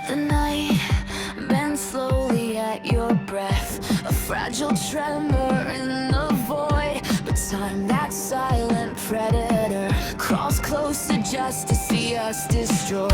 The night bends slowly at your breath, a fragile tremor in the void. But time, that silent predator, crawls closer just to see us destroyed.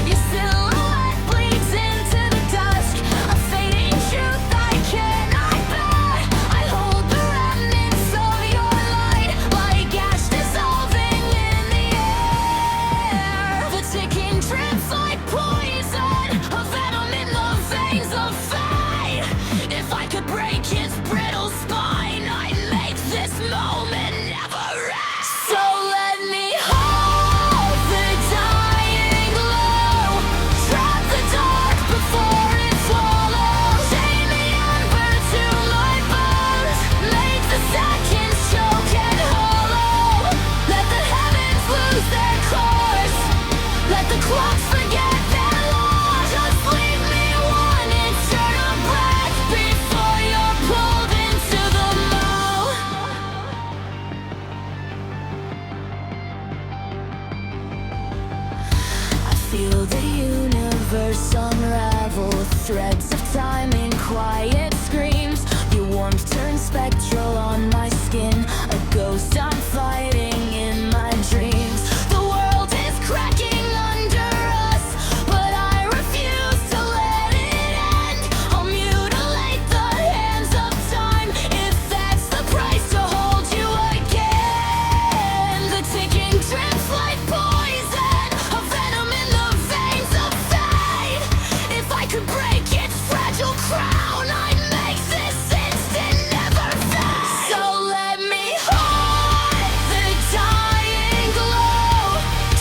Your silhouette bleeds into the dusk, a fading truth I cannot bear. I hold the remnants of your light, like ash dissolving in the air. The ticking drips like poison, a venom in the veins of fate. If I could break his brittle spine, I'd make this moment never end. So let me hold the dying glow, trap the dark before it swallows. Chain the ember to my bones, make the seconds choke and hollow. Let the heavens lose their course, let the clocks forget their law. Just leave me one eternal breath before you're pulled into the mold. I feel the universe unravel, threads of time in quiet screams. Your warmth turns spectral on my skin, a ghost I'm fighting in my dreams. The world is cracking under us, but I refuse to let it end. I'll mutilate the hands of time if that's the price to hold you again. The ticking drips like poison, a venom in the veins of fate. If I could break its fragile crown, I'd make this instant never fade. So let me hold the dying glow,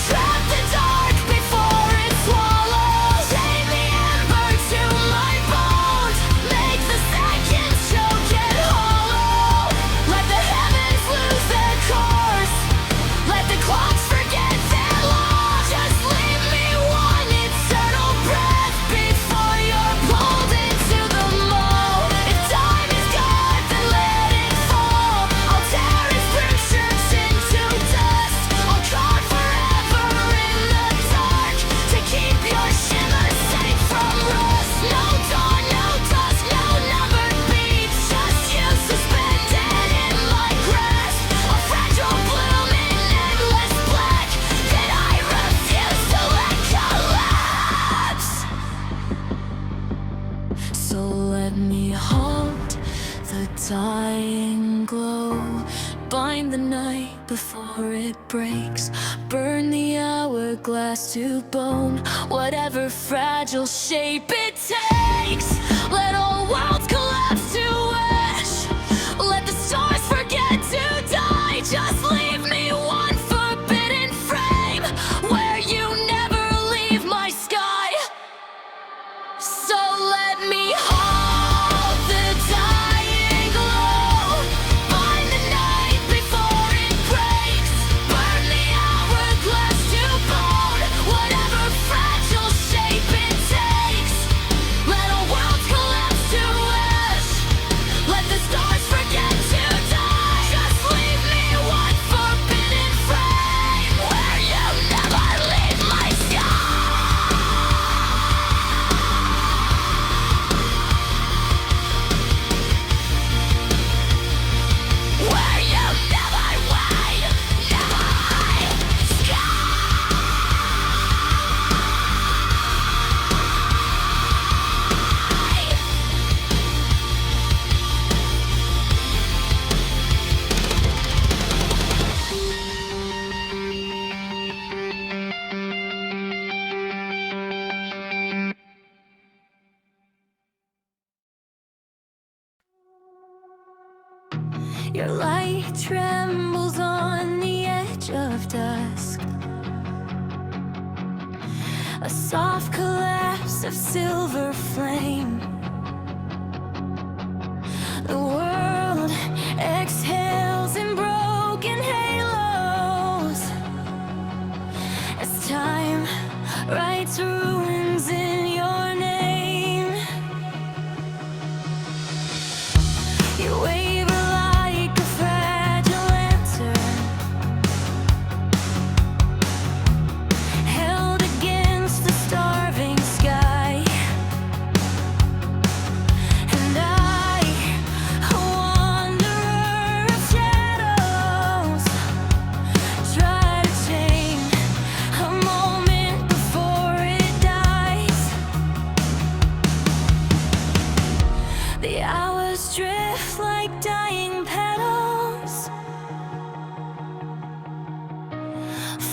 trap the dark before it swallows. Chain the ember to my bones, make the seconds choke and hollow. Let the heavens lose their course, let the clocks forget their law. Just leave me one eternal breath before you're pulled into the mold. If time is God, then let it fall. I'll tear its pictures into dust. I'll carve forever in the dark to keep your shimmer safe from rust. No dawn, no dusk, no numbered beats, just you suspended in my grasp. A fragile bloom in endless black that I refuse to let collapse. So let me hold the dying glow, bind the night before it breaks, burn the hourglass to bone, whatever fragile shape it takes. Let all worlds collapse to ash, let the stars forget to die. Just leave me one forbidden frame where you never leave my sky. So let me hold the dying glow, bind the night before it breaks, burn the hourglass to bone, whatever fragile shape it takes. Let all worlds collapse to ash, let the stars forget to die. Just leave me one forbidden frame where you never leave my sky. Where you never wait, never sky. Your light trembles on the edge of dusk, a soft collapse of silver flame. The world exhales in broken halos as time writes ruins in your name. You waver like a fragile lantern, held against the starving sky.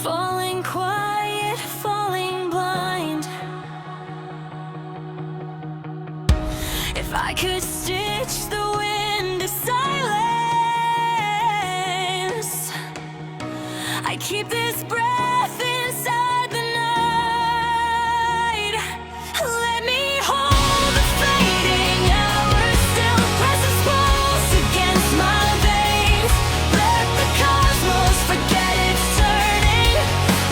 falling quiet, falling blind. If I could stitch the wind to silence, I keep this breath inside the night. Let me hold the fading hours, still press its pulse against my veins. Let the cosmos forget it's turning.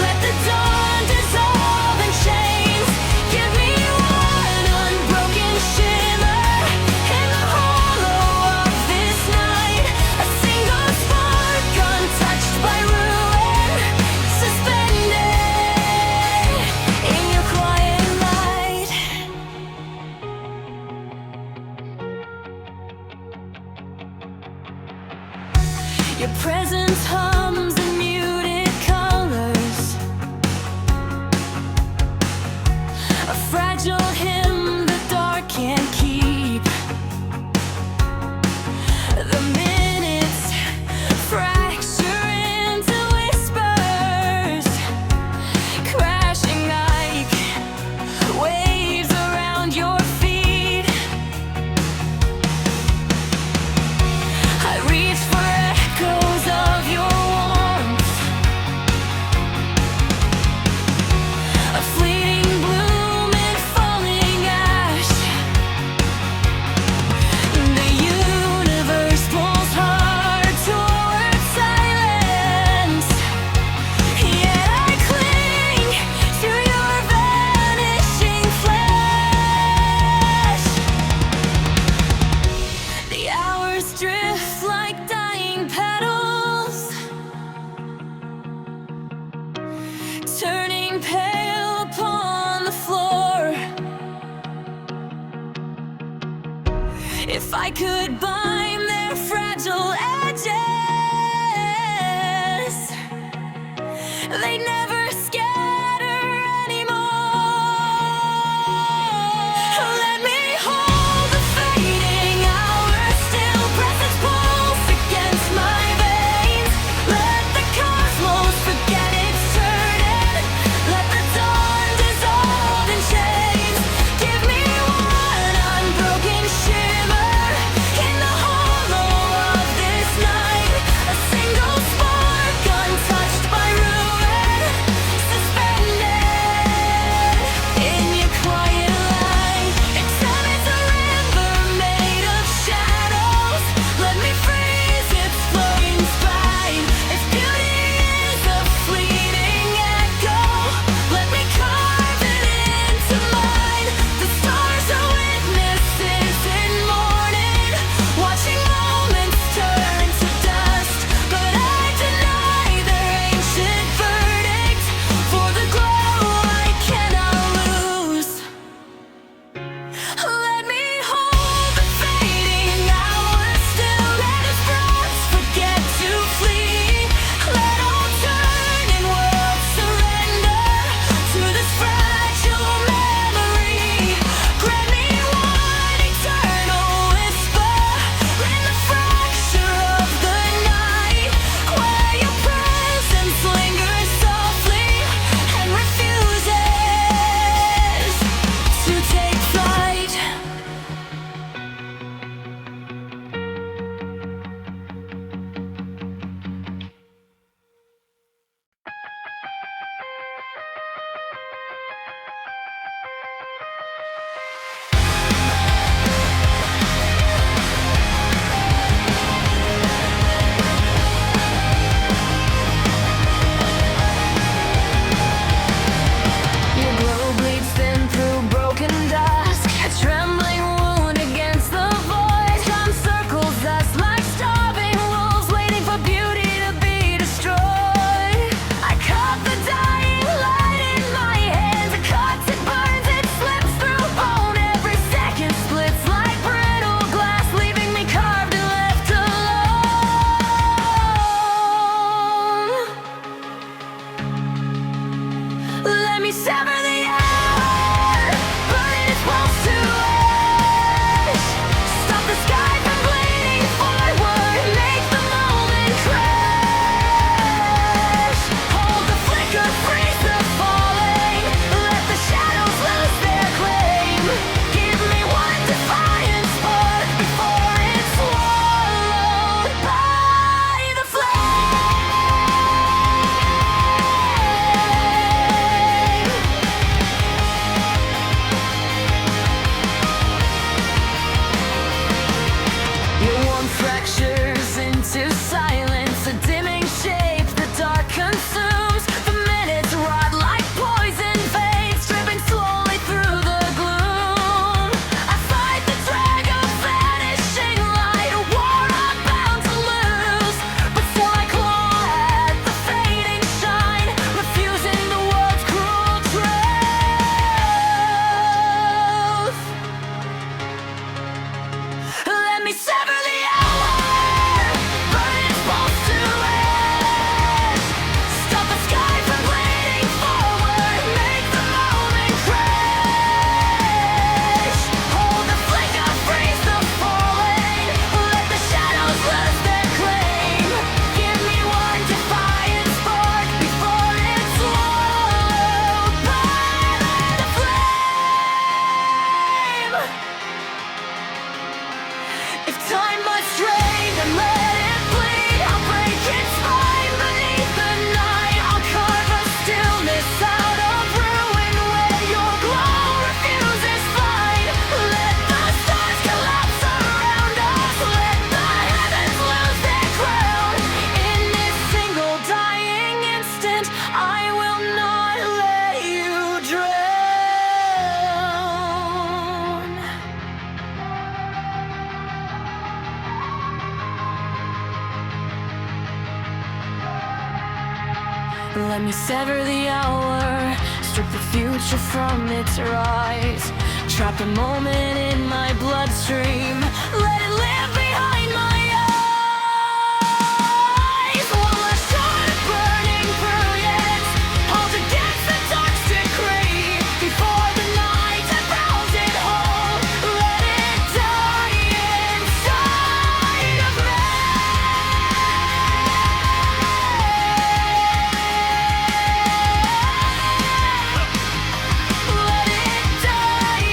Let the dawn dissolve in chains. Give me one unbroken shimmer in the hollow of this night. A single spark untouched by ruin, suspended in your quiet light. Your presence hums in muted colors, a fragile hymn the dark can't keep. The minutes fracture into whispers, crashing like waves around your feet. I reach for echoes of your warmth, a fleeting bloom and falling ash. The universe pulls hard toward silence, yet I cling to your vanishing flash. The hours drift like dying petals, turning pale upon the floor. If I could bind their fragile edges, they'd never scatter anymore. Let me hold the fading hours, still press its pulse against my veins. Let the cosmos forget it's turning. Let the dawn dissolve in chains. Give me one unbroken shimmer in the hollow of this night. A single spark untouched by ruin, suspended in your quiet light. If time is a river made of shadows, let me freeze its flowing spine. If beauty is a fleeting echo, let me carve it into mine. The stars are witnesses in mourning, watching moments turn to dust. But I deny their ancient verdict, for the glow I cannot lose. Let me hold the fading hours, still let its breath forget to flee. Let all turn and worlds surrender to this fragile memory. Grant me one eternal whisper in the fracture of the night, where your presence lingers softly and refuses to take flight. Your glow bleeds thin through broken dusk, a trembling wound against the void. Time circles us like starving wolves, waiting for beauty to be destroyed. I caught the dying light in my hands. It cuts, it burns, it slips through bone. Every second splits like brittle glass, leaving me carved and left alone. Let me sever the air, burn its pulse to ash. Stop the sky from bleeding forward, make the moment crash. Hold the Let me sever the hour, strip the future from its rise. Trap the moment in my bloodstream, let it live behind my eyes. One last shot of burning brilliance, hold against the dark's decree. Before the night unfurls it whole, let it die inside of me. Let it die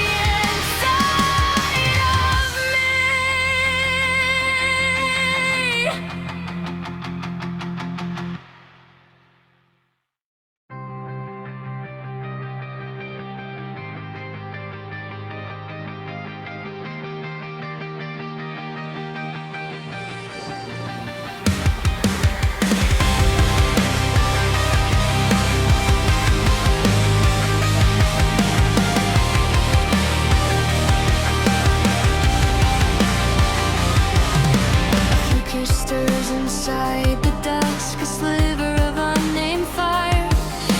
inside of me. Flicker stirs inside the dusk, a sliver of unnamed fire.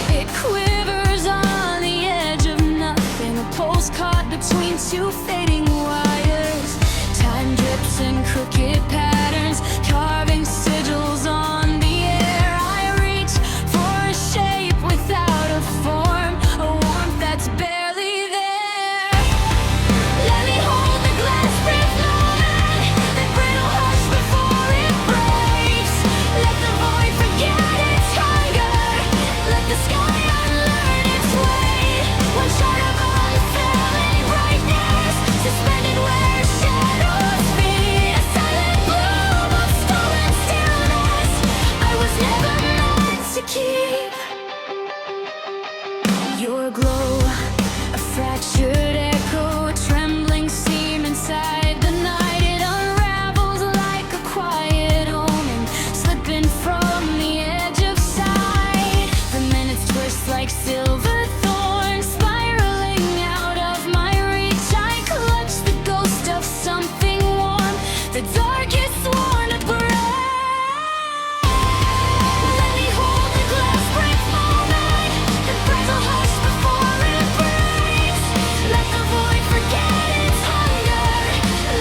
It quivers on the edge of nothing, a pulse caught between two fading wires. Time drips in crooked patterns, carving sigils on the air. I reach for a shape without a form, a warmth that's barely there. Let me hold the glassbreath moment, the brittle hush before it breaks. Let the void forget its hunger, let the sky unlearn its weight. One shot of unfailing brightness, suspended where shadows feed. A silent bloom of stolen stillness, I was never meant to keep. Your glow, a fractured echo, a trembling seam inside the night. It unravels like a quiet omen, slipping from the edge of sight. The minutes twist like silver thorns, spiraling out of my reach. I clutch the ghost of something warm, the darkest sworn to break. Let me hold the glassbreath moment, the brittle hush before it breaks. Let the void forget its hunger,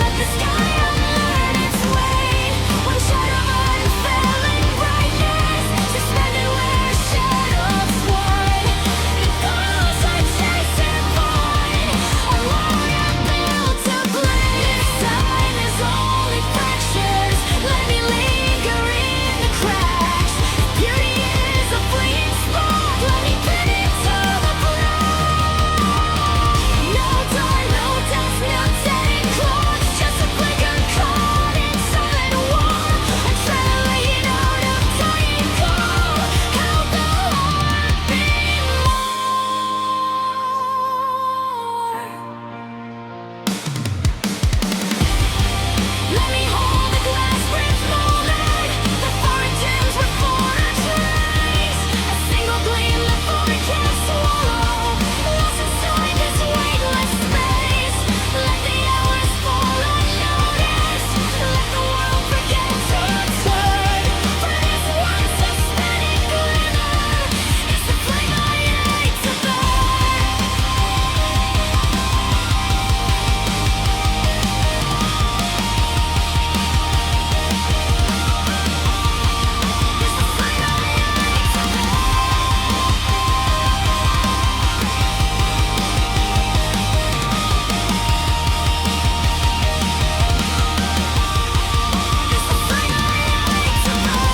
let the sky unlearn its weight. One shot of unfailing brightness, suspended where shadows void. It goes unchasing void, a warrior built to bleed. Time is only fractures, let me linger in the cracks. Beauty is a fleeting spark, let me pin it to the black. No door, no dust, no setting clocks, just a flicker caught in silent war. Adrenaline out of dying call, how the heart beat more. Let me hold the glassbreath moment, the foreign gems were for a trace. A single gleam the void can't swallow, lost inside this weightless space. Let the hours fall unnoticed, let the world forget to turn. For this one suspended glimmer, it's the flame I hate to burn. It's the flame I hate to burn. It's the flame I hate to burn.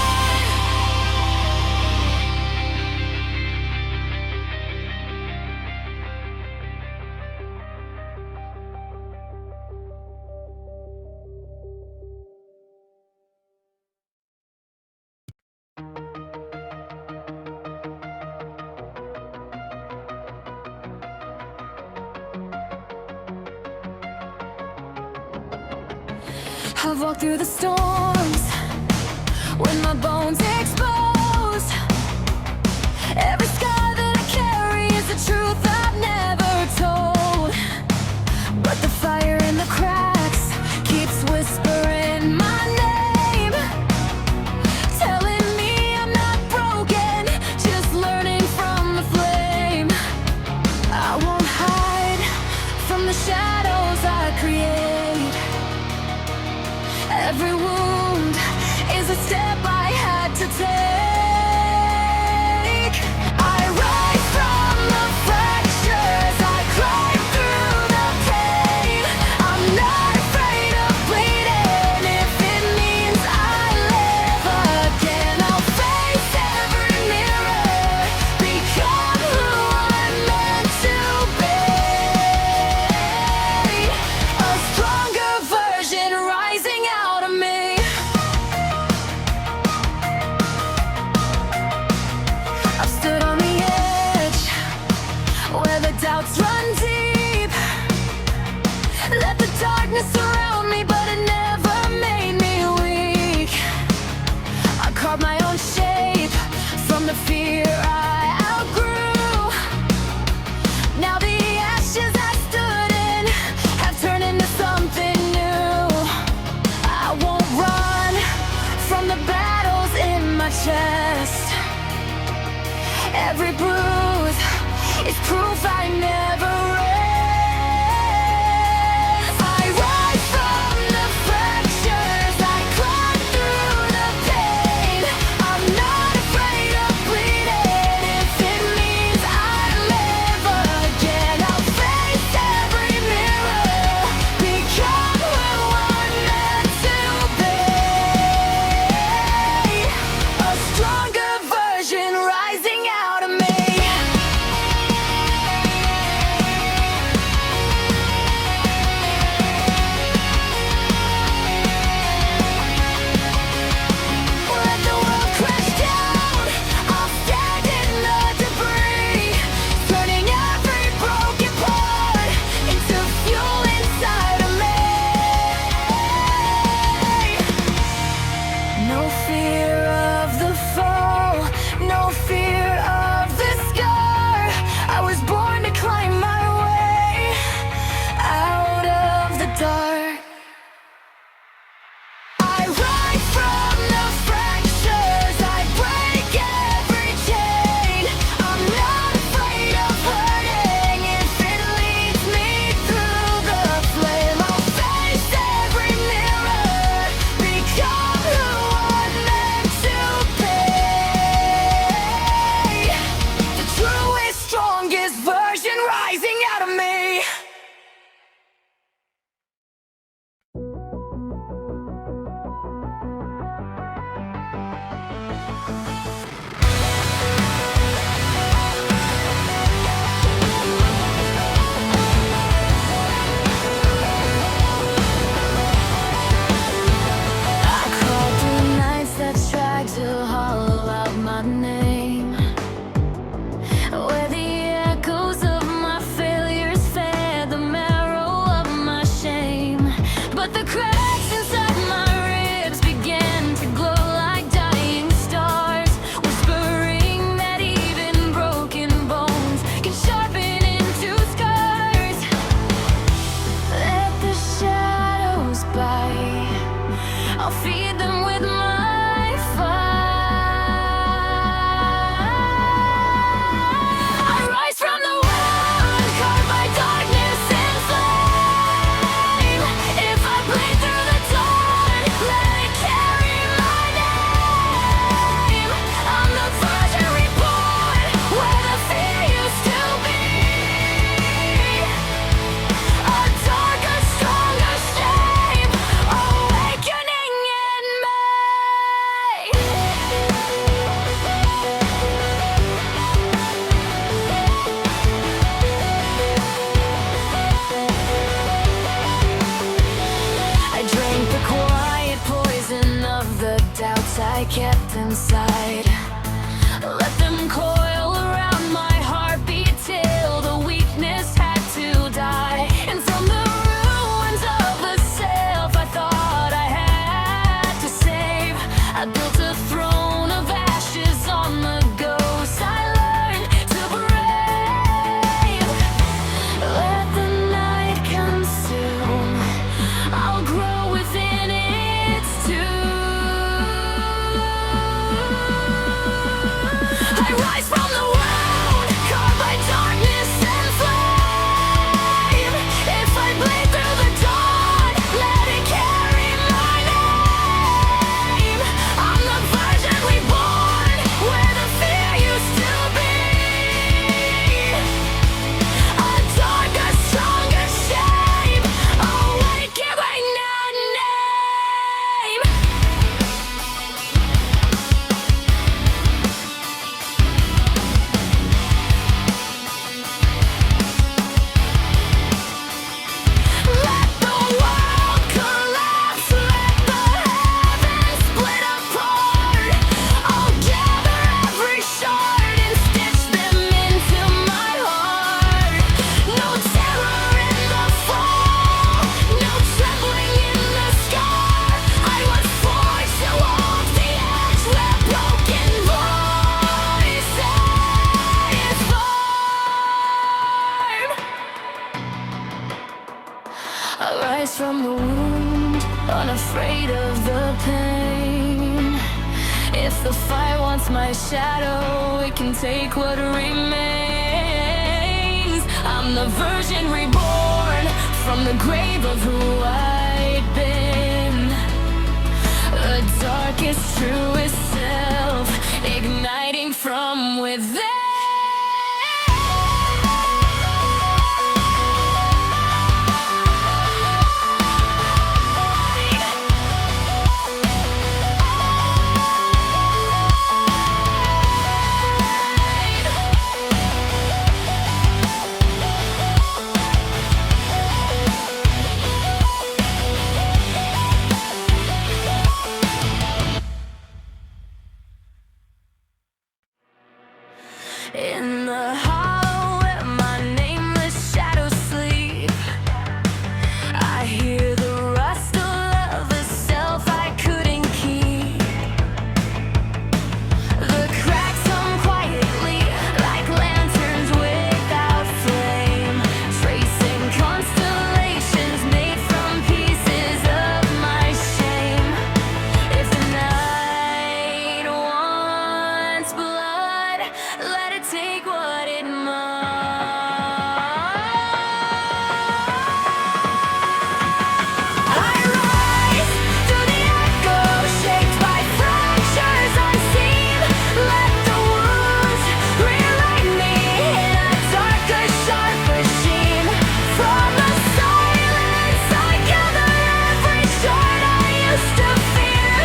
I've walked through the storms with my bones exposed. Every scar that I carry is the truth I've never told. But the fire in the cracks keeps whispering my name, telling me I'm not broken, just every bruise is proof I never rest. I rise from the fractures, I climb through the pain. I'm not afraid of bleeding if it means I live again. I'll face every mirror, become who I'm meant to be. A stronger version rising out of me. Let the world crash down, I'll stand in the debris, turning every broken part into fuel inside of me. No fear of the fall, no fear of the scar. I was born to climb my way out of the dark. I rise from the fractures, I break every chain. I'm not afraid of hurting if it leads me through the flame. I'll face every mirror, become who I'm meant to be. The truest, strongest version rising out of me. I crawled through nights that tried to hollow out my name, where the echoes of my failures fed the marrow of my shame. But the cracks inside my ribs began to glow like dying stars, whispering that even broken bones can sharpen into scars. Let the shadows bite, I'll feed them with my fire. I rise from the wound, carved by darkness and flame. If I bleed through the dawn, let it carry my name. I'm the version reborn, where the fear used to be. A darker, stronger shame, awakening in me. I drank the quiet poison of the doubts I kept inside. Let them coil around my heartbeat till the weakness had to die. And from the ruins of the self I thought I had to save, I built a throne of ashes on the ghosts I learned to brave. Let the night consume, I'll grow within its tomb. I rise from the wound, carved by darkness and flame. If I bleed through the dawn, let it carry my name. I'm the version reborn, where the fear used to be. A darker, stronger shame, awakening in name. Let the world collapse, let the heavens split apart. I'll gather every shard and stitch them into my heart. No terror in the fall, no trembling in the scar. I was forged to walk the edge where broken voices form. I rise from the wound, unafraid of the pain. If the fire wants my shadow, it can take what remains. I'm the virgin reborn from the grave of who I'd been. The darkest, truest self, igniting from within. In the hollow where my nameless shadows sleep, I hear the rustle of a self I couldn't keep. The cracks hum quietly like lanterns without flame, tracing constellations made from pieces of my shame. If the night wants blood, let it take what it must. I rise through the echo, shaped by fractures unseen. Let the wounds rewrite me in a darker, sharper sheen. From the silence I gather every shard I used to fear,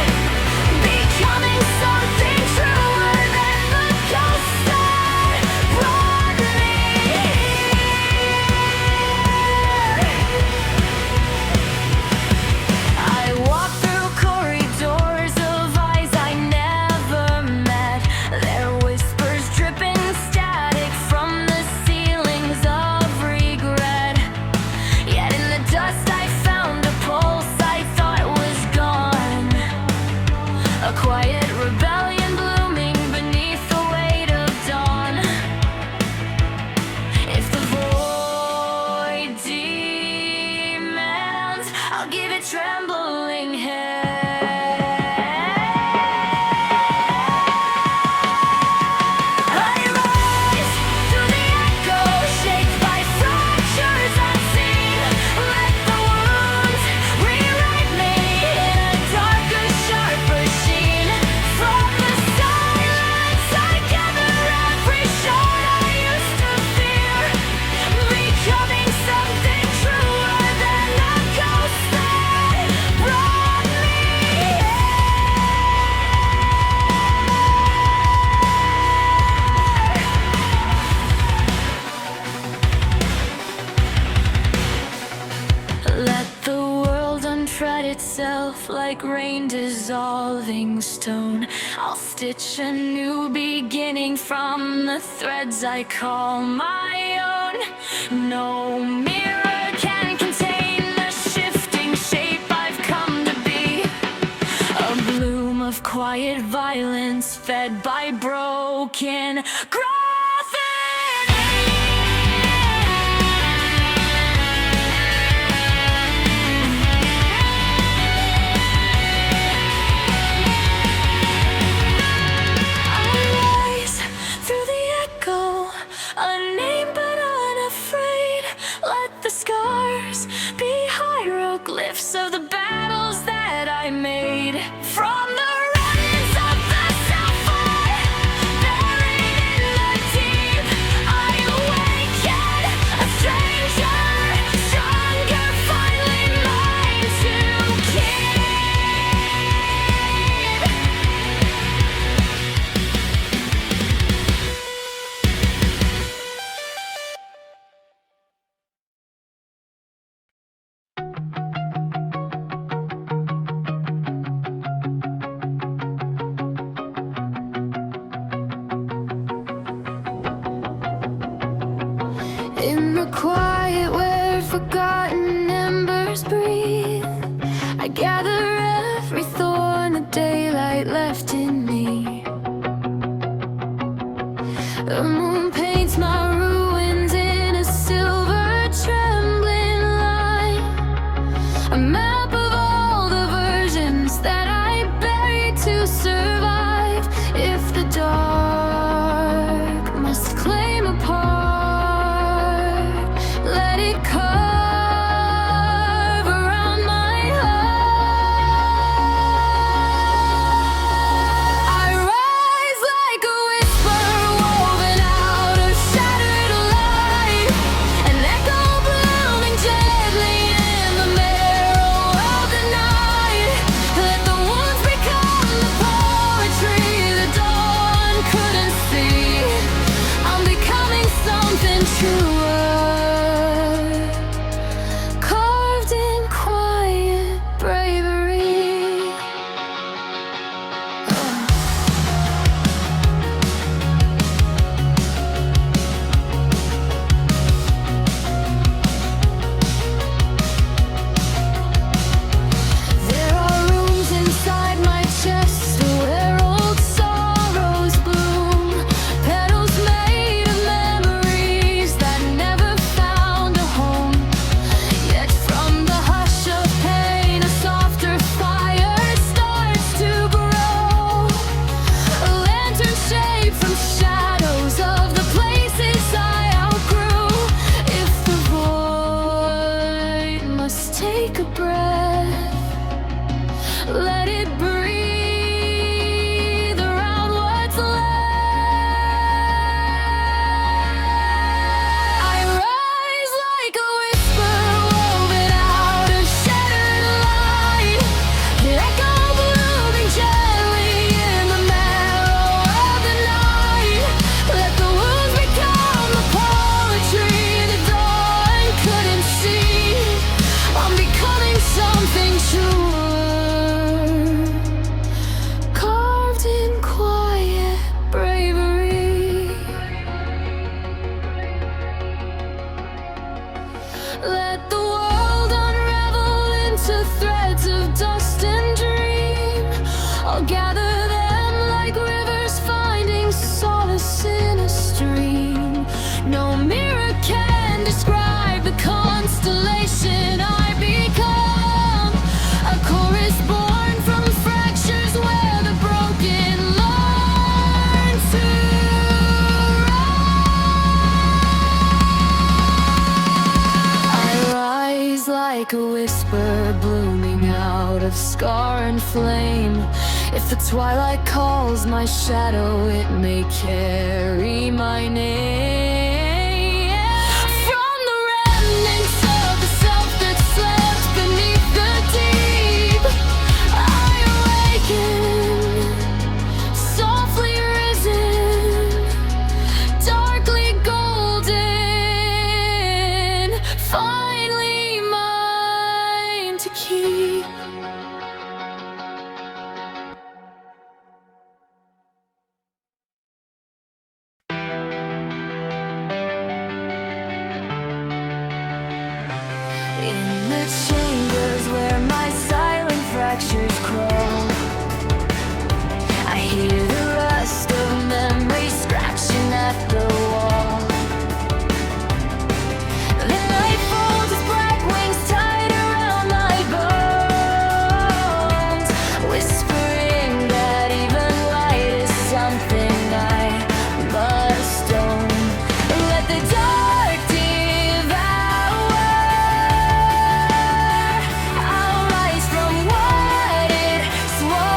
becoming something truer than the ghost that brought me I walk through corridors of eyes I never met, their whispers dripping static from the ceilings of regret. Yet in the dust I found a pulse I thought was gone, a quiet rebellion blooming beneath the weight of dawn. If the void demands, I'll give it trembling hands. I rise through the echo, shaped by fractures unseen. Let the wounds rewrite me in a darker, sharper sheen. From the silence I gather every shard I used to fear, becoming something truer than the ghost that brought me Let the world untread itself like rain dissolving stone. I'll stitch a new beginning from the threads I call my own. No mirror can contain the shifting shape I've come to be, a bloom of quiet violence fed by broken growth. I rise through the echo, unnamed but unafraid. Let the scars be hieroglyphs of the battles that I made. From the remnants of the sapphire, buried in the deep, I awaken a stranger, stronger, finally mine to keep. In the quiet where forgotten embers breathe, I gather every thorn the daylight left in me. The moon paints my ruins in a silver trembling line, a map of all the versions that I buried to survive. of scar and flame. If the twilight calls my shadow, it may carry my name. From the remnants of the self that slept beneath the deep, I awaken, softly risen, darkly golden, finally mine to keep. In the chambers where my silent fractures crawl, I hear the rust of memory scratching at the wall. The night folds its black wings tight around my bones, whispering that even light is something I must own. Let the dark devour. I'll rise from what it swallows.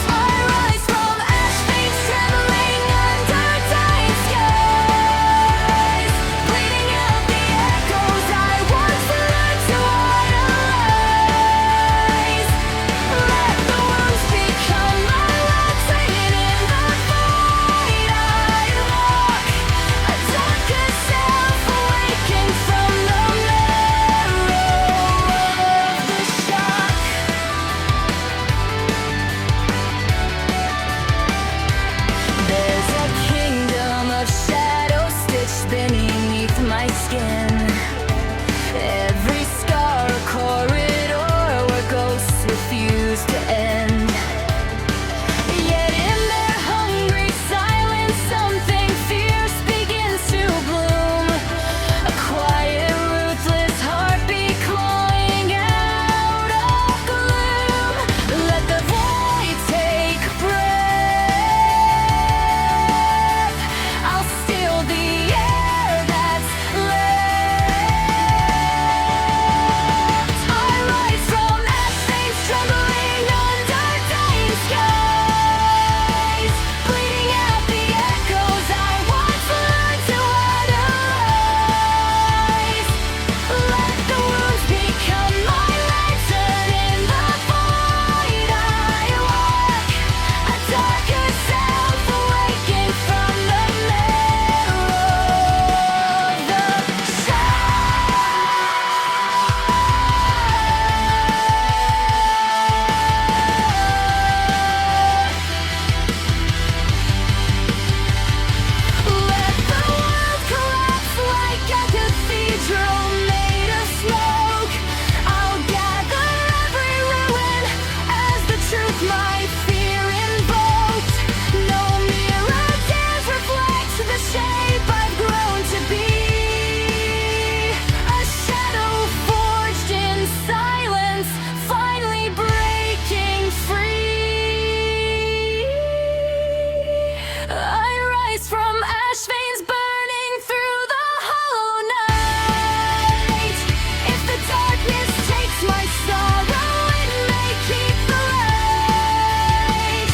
I rise from ash veins trembling under dying skies, bleeding out the echoes I once learned to idolize. Let the wounds become my lantern in the void I walk, a darker self awakened from the marrow of the shock. There's a kingdom of shadows stitched beneath my skin. Every scar a corridor where ghosts refuse to end. Yet in their hungry silence, something fierce begins to bloom. A quiet, ruthless heartbeat clawing out of gloom. Let the void take breath. I'll steal the air that's left. I rise from ash veins trembling under dying skies, bleeding out the echoes I once learned to idolize. Let the wounds become my lantern in the void I walk, a darker self awakened from the marrow of the Let the world collapse like a cathedral made of smoke. I'll gather every ruin as the truth my fear invoked. No mirror dares reflect the shape I've grown to be. A shadow forged in silence, finally breaking free. I rise from ash veins burning through the hollow night. If the darkness takes my sorrow, it may keep the light.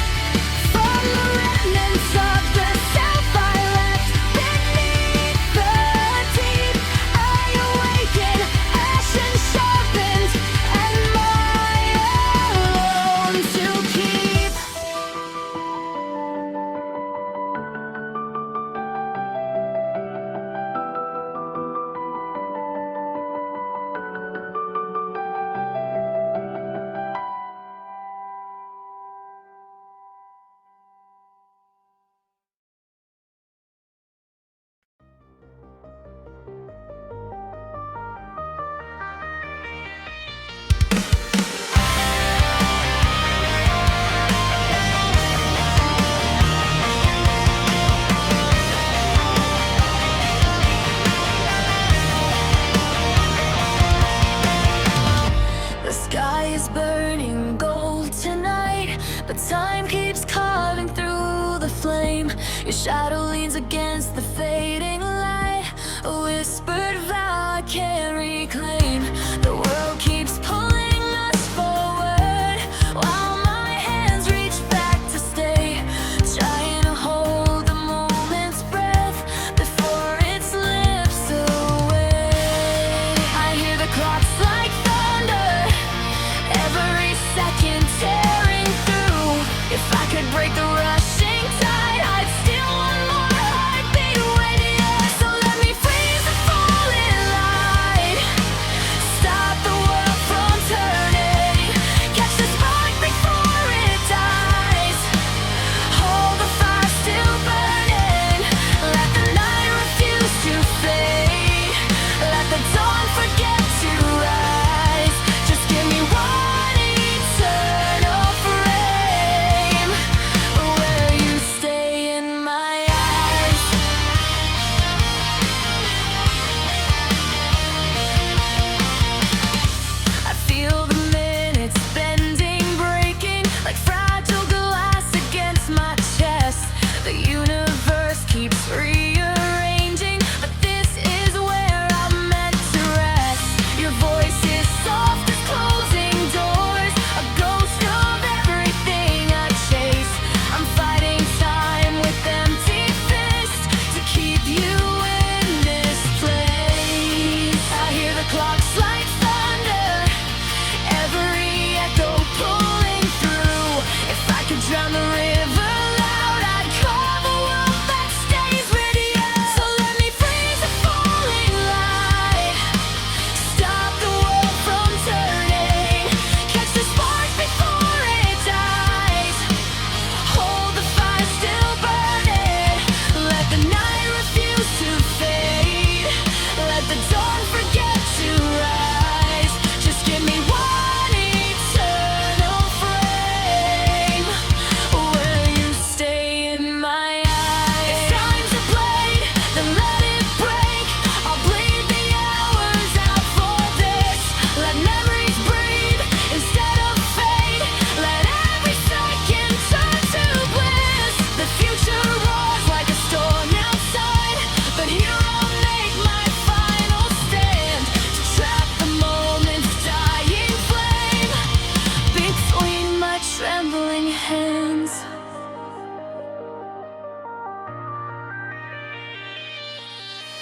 From the remnants of the self I left beneath the deep, I awaken, ashen sharpened, and my own to keep. The sky is burning gold tonight, but time keeps carving through the flame. Your shadow leans against the fading light, a whispered vow I can't reclaim. The world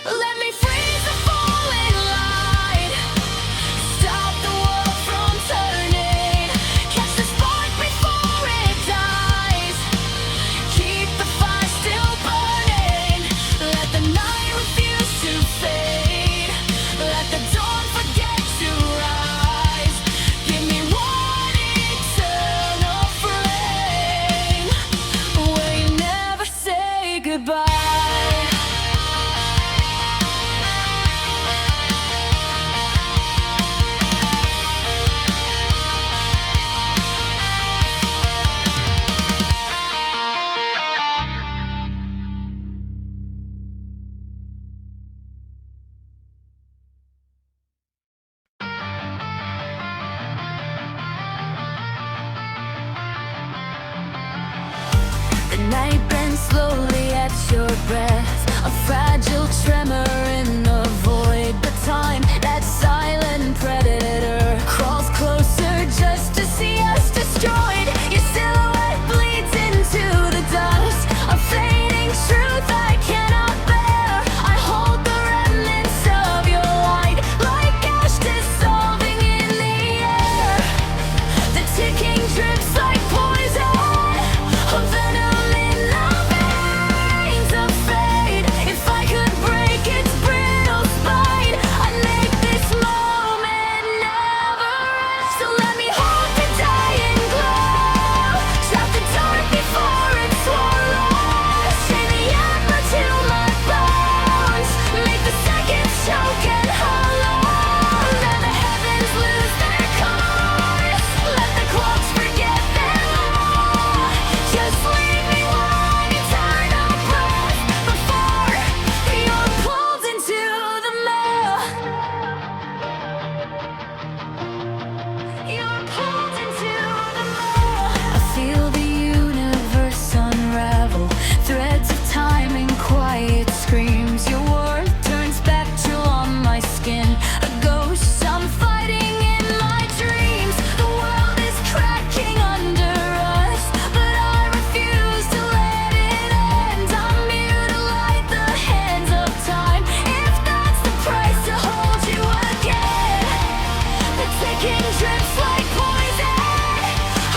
Let me freeze the falling light. Stop the world from turning. Catch the spark before it dies. Keep the fire still burning. Let the night refuse to fade. Let the dawn forget to rise. Give me one eternal flame where you never say goodbye. The night bends slowly at your breath, a fragile tremor in the void. But time, that silent predator, crawls closer just to see us destroyed. Your silhouette bleeds into the dust, a fading truth I cannot bear. I hold the remnants of your light, like ash dissolving in the air. The ticking drips like poison, a venom in the veins of fate. If I could break its brittle spine, I'd make this moment never end. So let me hold the dying glow, trap the dark before it swallows. Chain the ember to my bones, make the seconds choke and hollow. Let the heavens lose their course, let the clocks forget their law. Just leave me one eternal breath before you're pulled into the mill. You're pulled into the mill. I feel the universe unravel, threads of time in quiet screams. Your warmth turns spectral on my skin, a ghost I'm fighting in my dreams. The world is cracking under us, but I refuse to let it end. I'm here to light the hands of time, if that's the price to hold you again. The ticking drips like poison,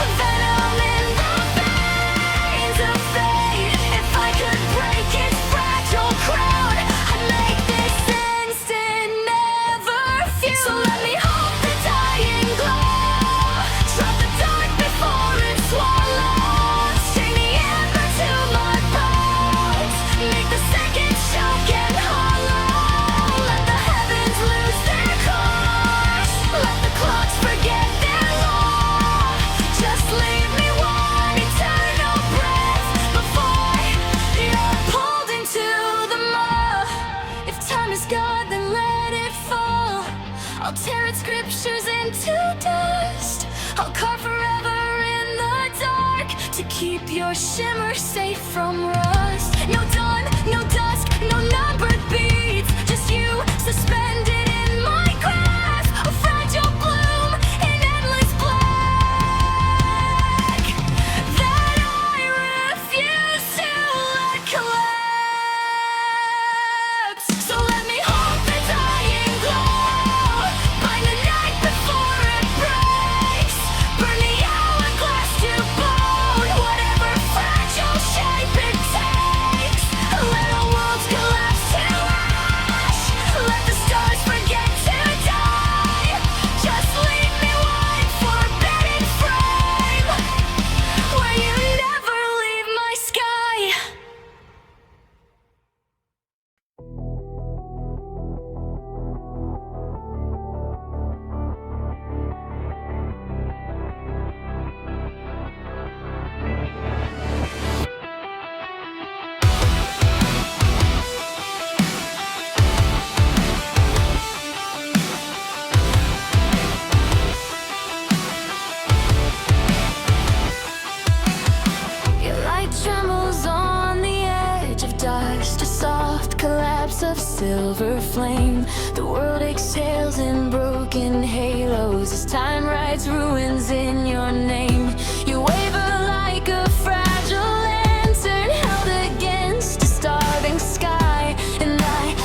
a venom in the veins of fate. If I could break its fragile crown, I'd make this instant never fuse. So let me hold the dying glow, drop the dark before it swallows. Chain the ember to my bones, make the seconds choke and hollow. Let the heavens lose their course, let the clocks forget their law. Just leave me one eternal breath before you're pulled into the mud. If time is God, then let it fall. I'll tear its scriptures into dust. I'll carve forever in the dark to keep your shimmer safe from rust. No dawn, no dusk, no numbered beats, just you suspended in my grasp. A fragile bloom in endless black that I refuse to let collapse. So let me hold the dying glow, bind the night before it breaks, burn the hourglass to bone, whatever fragile shape it takes. Let our worlds collapse to ash, let the stars forget to die. Just leave me one forbidden frame where you never leave my sky. Your light trembles on the edge of dust, a soft collapse of silver flame. The world exhales in broken halos as time writes ruins in your name. You waver like a fragile lantern held against a starving sky, and I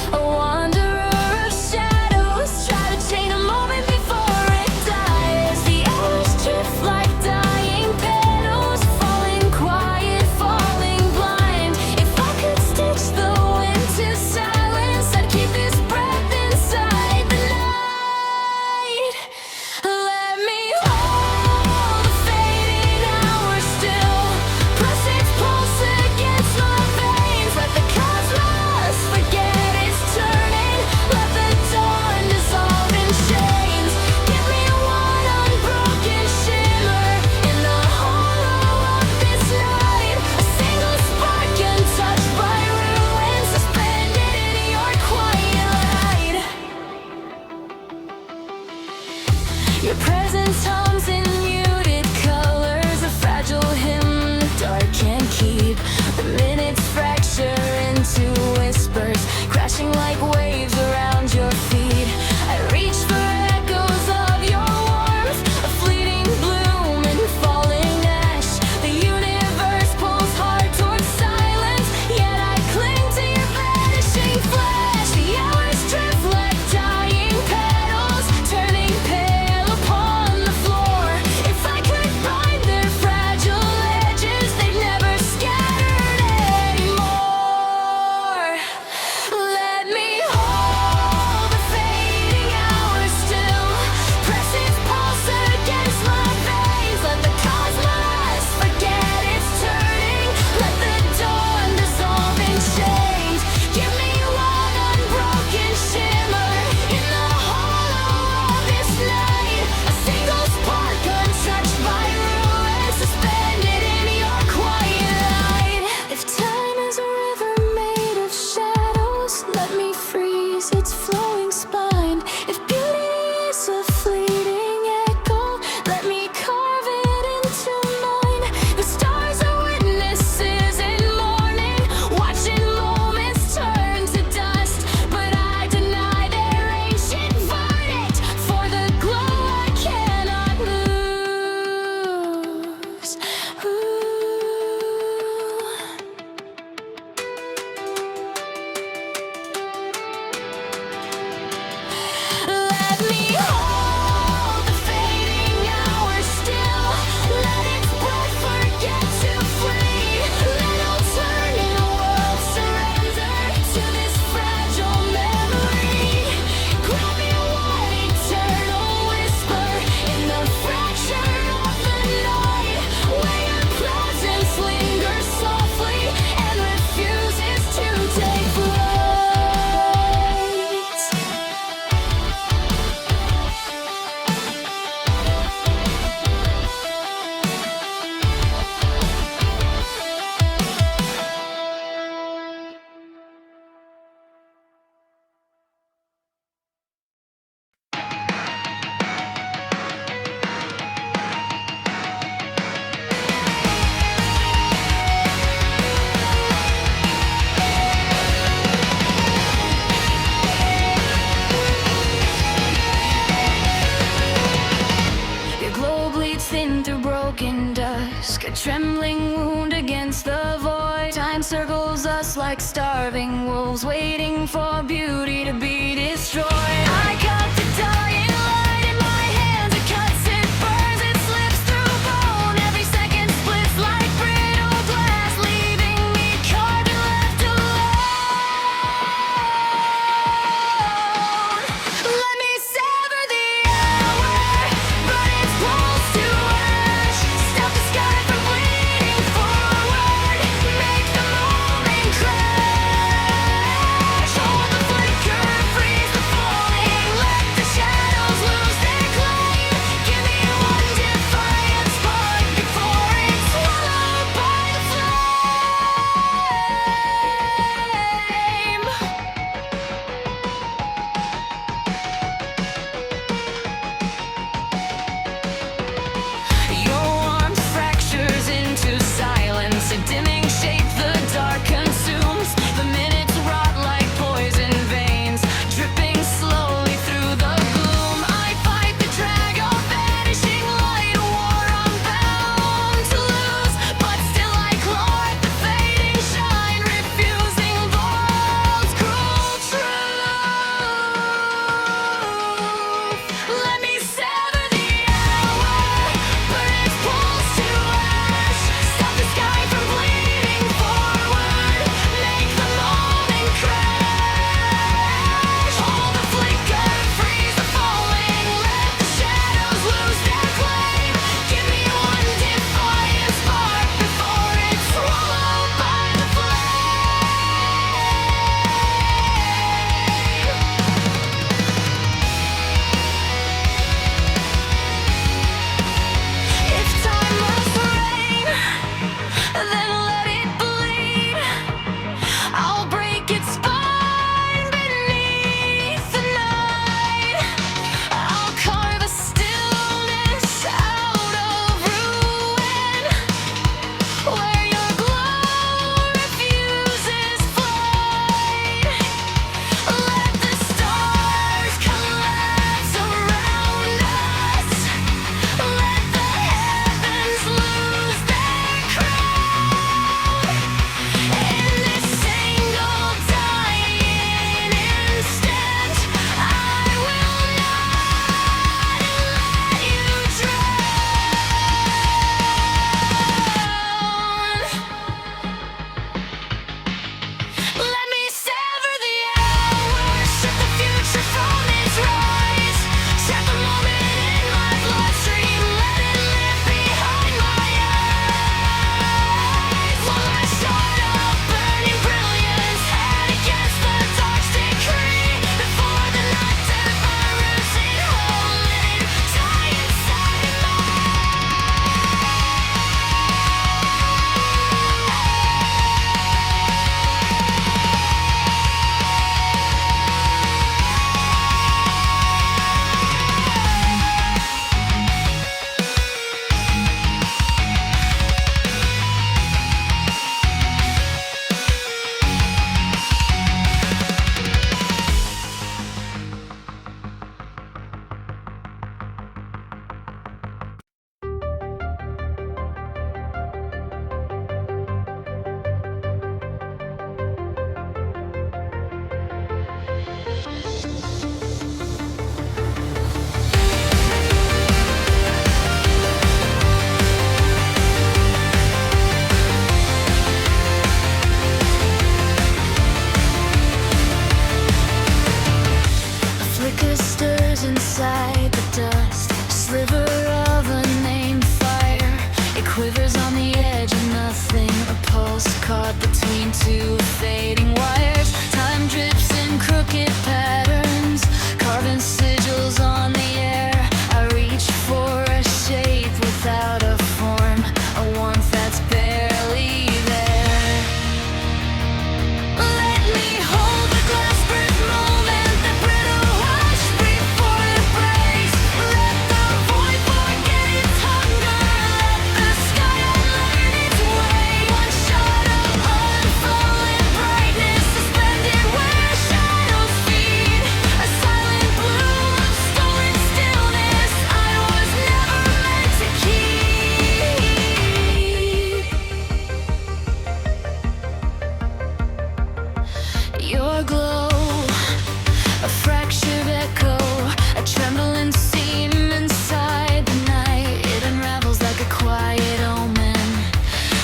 trembling wound against the void. Time circles us like starving wolves, waiting for beauty to be destroyed. I got the dying light in my hands, it cuts, it burns, it slips through bone. Every second splits like brittle glass, leaving me carved and left alone. Let me sever the hour, burn its pulse to ash. Stop the sky from bleeding forward, make the moment crash. Hold the flicker, freeze the falling, let the shadows lose their claim. Give me one defiant spark before it's swallowed by the flame. Your warmth fractures into silence, a dimming shape the dark consumes. The minutes rot like poison veins, dripping slowly through the gloom. I fight the drag of vanishing light, a war I'm bound to lose, but still I claw at the fading shine, refusing the world's cruel truth. Let me sever the hour, burn its pulse to ash. Stop the sky from bleeding forward, make the moment crash. Hold the flicker, freeze the falling, let the shadows lose their claim. Give me one defiant spark before it's swallowed by the flame. If time must reign, then let it bleed. I'll break its spine beneath the night. I'll carve a stillness out of ruin, where your glow refuses flight. Let the stars collapse around us, let the heavens lose their crown. In this single dying instant, I will not let you drown. Let me sever the hour, shut the future from its rise. Trap the moment in my bloodstream, let it live behind my eyes. One last shot of burning brilliance, head against the dark's decree. Before the night devours it whole, let it die inside my A flicker stirs inside the dust, a sliver of unnamed fire. It quivers on the edge of nothing, a pulse caught between two fading wires. Time drips in crooked patterns, carving sigils on the air. I reach for a shape without a form, a warmth that's barely there. Let me hold the glassbreath moment, the brittle hush before it breaks. Let the void forget its hunger, let the sky unlearn its way. One shot of unfallen brightness, suspended where shadows feed. your glow, a fractured echo, a trembling seam inside the night. It unravels like a quiet omen,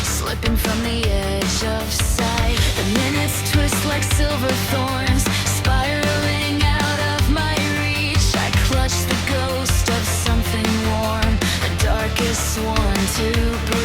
slipping from the edge of sight. The minutes twist like silver thorns, spiraling out of my reach. I clutch the ghost of something warm, the darkest one to break.